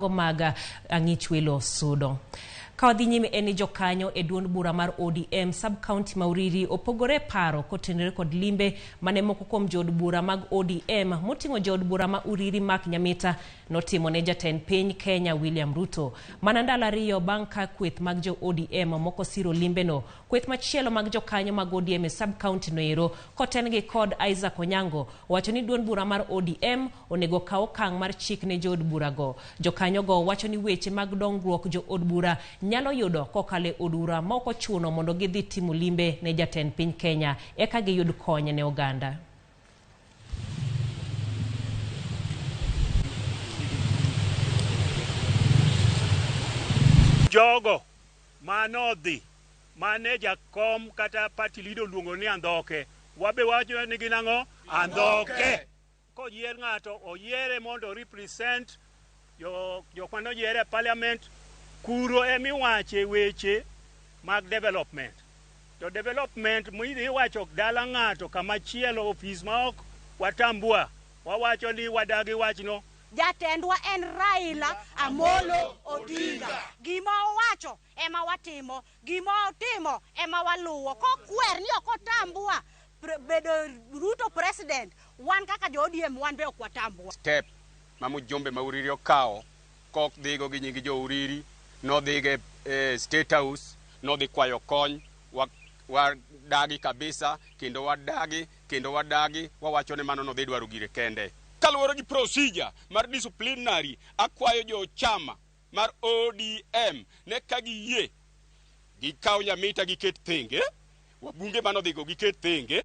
Gomaga Angichwelo Sudo. Kawadhi nyime eni Jokanyo e duond bura mar ODM sub-county ma Uriri opogore paro kotenore kod limbe mane moko kuom jood bura mag ODM moting'o jood bura ma Uriri Mark Nyamita notimo ne jatend piny Kenya William Ruto. Mana ndalo ariyo bang' ka kweth mag jo ODM moko siro limbe no, kweth machielo mag Jokanyo mag ODM e sub-county no ero kotengi kod Isaac Onyango wacho ni duond bura mar ODM onego kaw okang' mar chik ne jood bura go. Jokanyo go wacho ni weche mag dongruok jo od bura nyalo yudo kokale od bura ma ok ochuno mondo gidhi timo limbe ne jatend piny Kenya eka giyud kony ne oganda. Jogo manodhi mane jakom kata party leader luongo ni andhoke, wabe wacho ni ginang'o andhoke. Koyier ng'ato oyiere mondo represent jok manoyiere parliament, kuro emiwache weche mag development. To development mwidhi wacho dala ng'ato kamachielo ofis ma ok watambua, wawacho ni wadagi wachno. Jatendwa en Raila Amolo Odinga. Gima owacho ema watimo, gima otimo ema waluwo. Kokwer ni okotambua bedo Ruto president, wan kaka jo ODM wan be ok watambua. Step mamujombe ma Uriri okao kok dhigo gi nyingi jo Uriri, no dhige State House, no dhi kwayo kony, wadagi kabisa, kendo wadagi, wawacho ni mano no dhi dwaro gire kende. Kaluwore gi procedure mar disciplinary, akwayo jo chama mar ODM ne ka giyie gikaw Nyamita giket thenge, wabunge mano dhigo giket thenge.